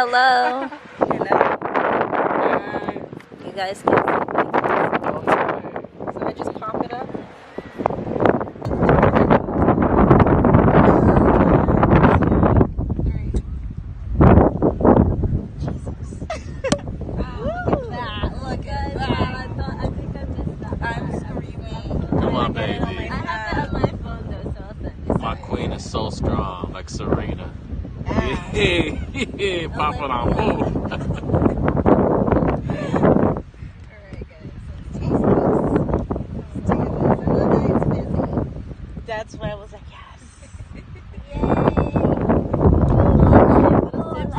hello. Hello. You guys can see me. So I just pop it up. So strong, like Serena. Yeah, popping on both. Alright guys, let's taste this. Let's take it. That's why I was like, yes.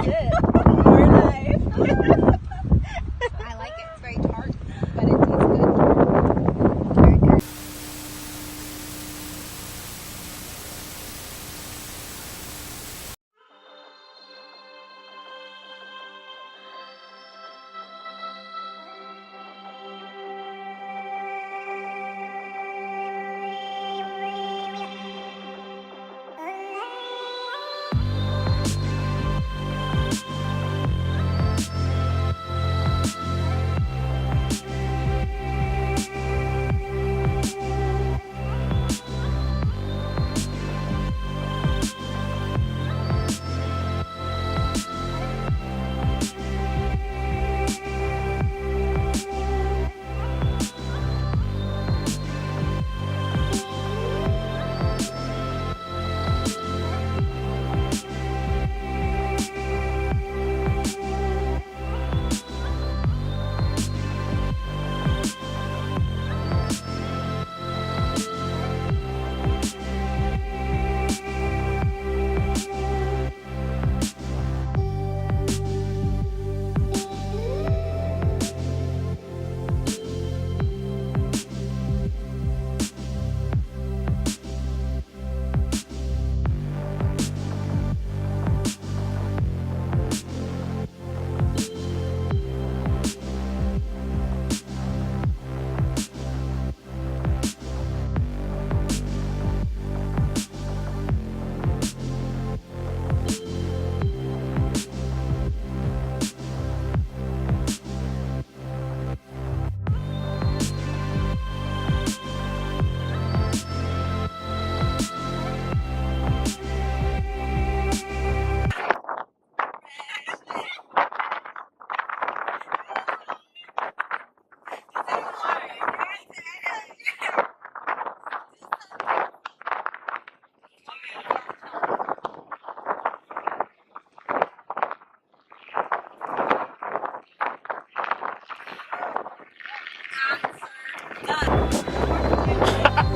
Yay! More life. I like it. It's very tart, but it tastes good. Very good.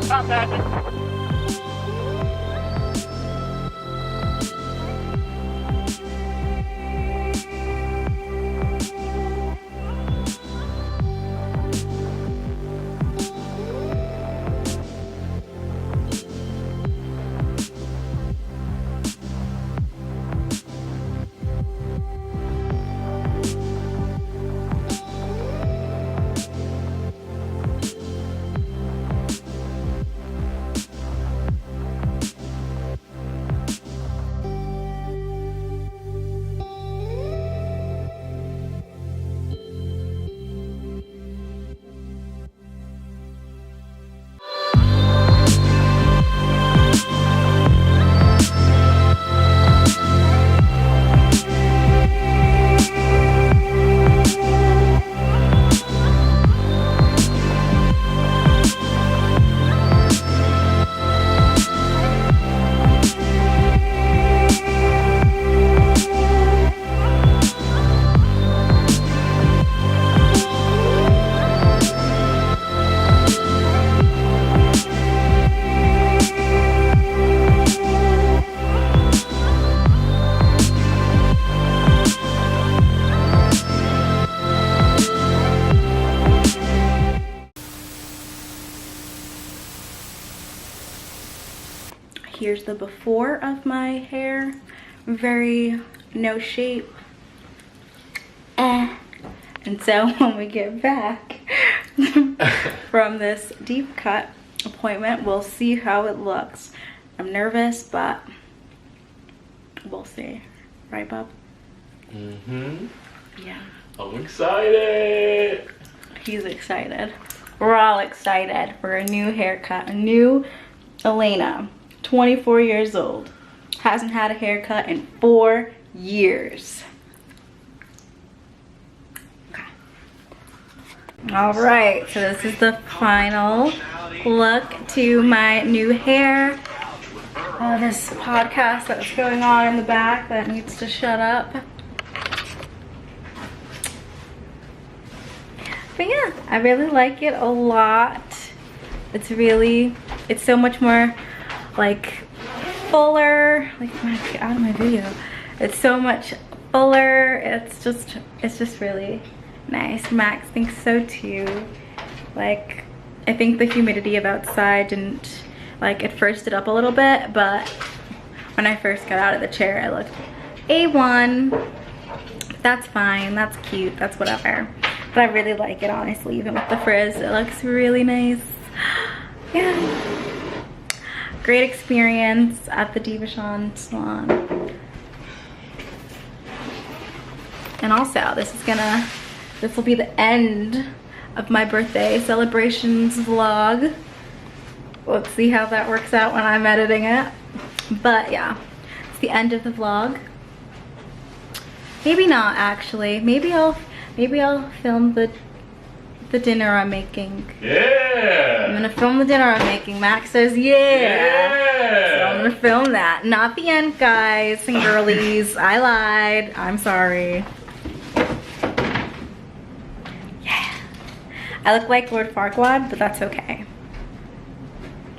Stop that. Here's the before of my hair. Very no shape. And so when we get back from this deep cut appointment, we'll see how it looks. I'm nervous, but we'll see. Right, Bob? Mm-hmm. Yeah. I'm excited. He's excited. We're all excited for a new haircut. A new Elena, 24 years old. Hasn't had a haircut in 4 years. Okay. All right, so this is the final look to my new hair. This podcast that's going on in the back that needs to shut up. But yeah, I really like it a lot. It's so much more like fuller. Like, get out of my video. It's so much fuller. It's just really nice. Max thinks so too. Like, I think the humidity of outside didn't, like, it firsted up a little bit, but when I first got out of the chair, I looked A1. That's fine, that's cute, that's whatever. But I really like it, honestly, even with the frizz. It looks really nice. Yeah. Great experience at the Devacut salon. And also, this will be the end of my birthday celebrations vlog. Let's see how that works out when I'm editing it. But yeah, it's the end of the vlog. Maybe not, actually. Maybe I'll film the dinner I'm making. Yeah. I'm gonna film the dinner I'm making. Max says yeah. So I'm gonna film that. Not the end, guys and girlies. I lied. I'm sorry. Yeah. I look like Lord Farquaad, but that's okay.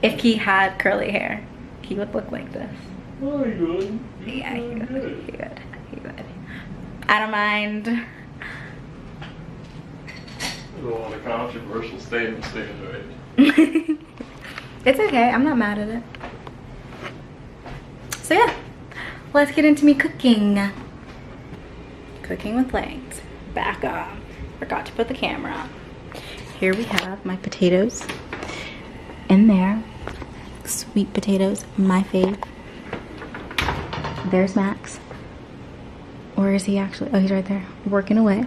If he had curly hair, he would look like this. Oh, you would. Yeah, he would. I don't mind. There's a lot of controversial statements being made. It's okay, I'm not mad at it. So yeah, let's get into me cooking. Cooking with lains. Back on. Forgot to put the camera on. Here we have my potatoes in there. Sweet potatoes, my fave. There's Max. Where is he actually? Oh, he's right there, working away.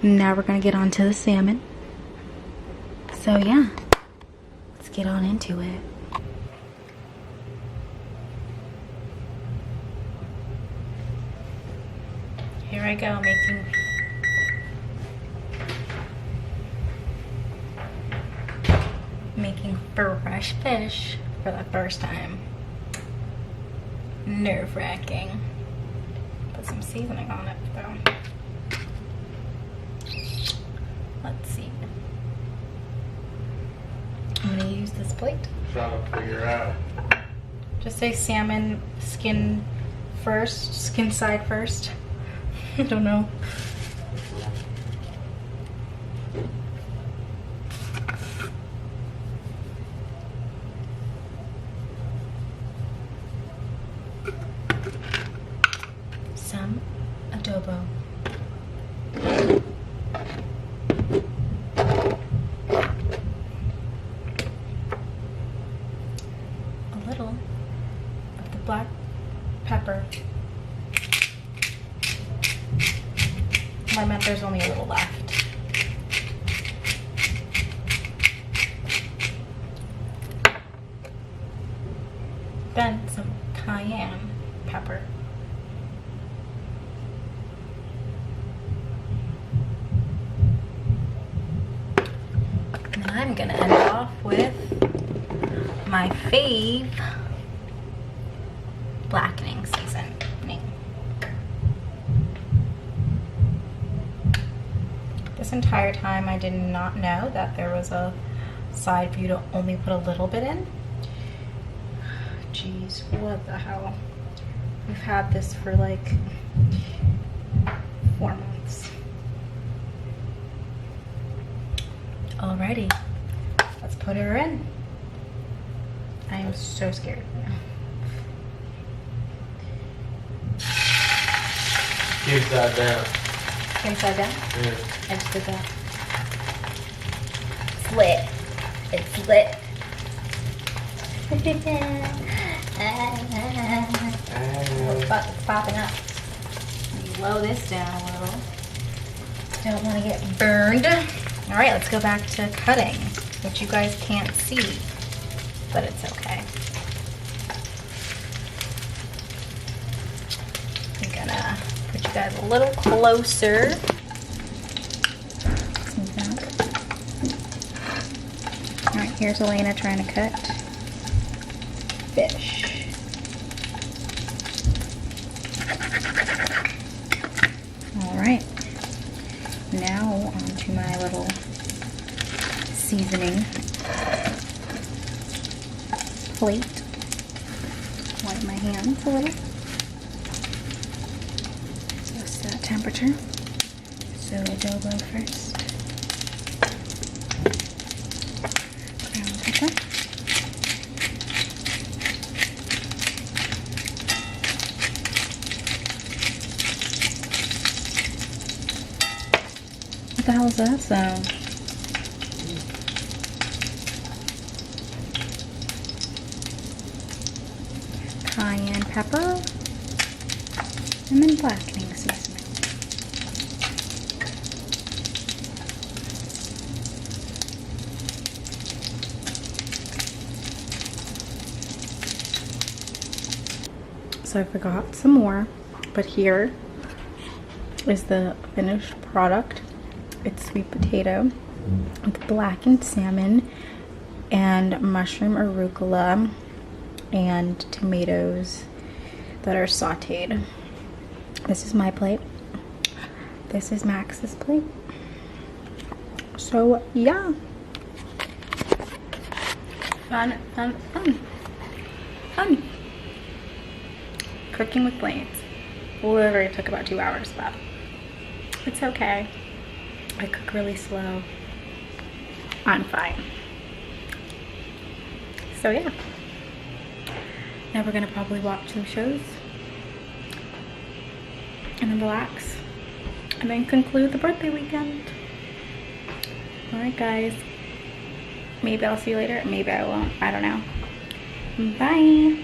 Now we're gonna get on to the salmon. So yeah, let's get on into it. Here I go, making fresh fish for the first time. Nerve-wracking. Put some seasoning on it though. Let's see. I'm gonna use this plate. Trying to figure out. Just say salmon skin first, skin side first. I don't know. Some adobo. A little of the black pepper. I meant there's only a little left. Then some cayenne pepper. And then I'm gonna end off with my fave blackening seasoning. This entire time I did not know that there was a side for you to only put a little bit in. Jeez, what the hell? We've had this for like 4 months. Alrighty, let's put her in. I am so scared now. Inside down. Inside down? Yeah. I just did that. It's lit. It's lit. It's popping up. slow this down a little. Don't want to get burned. All right, let's go back to cutting, which you guys can't see, but it's okay. I'm gonna put you guys a little closer. All right, here's Elena trying to cut fish. All right, now onto my little seasoning plate. Wipe my hands a little. So set temperature. So adobo first. Ground pepper. What the hell is that sound? Cayenne pepper, and then blackening seasoning. So I forgot some more, but here is the finished product. It's sweet potato with blackened salmon and mushroom arugula and tomatoes that are sauteed. This is my plate. This is Max's plate. So yeah. Fun, fun, fun. Fun. Cooking with lains. Literally took about 2 hours, but it's okay. I cook really slow. I'm fine. So yeah. Now we're gonna probably watch some shows and then relax and then conclude the birthday weekend. All right, guys. Maybe I'll see you later. Maybe I won't. I don't know. Bye.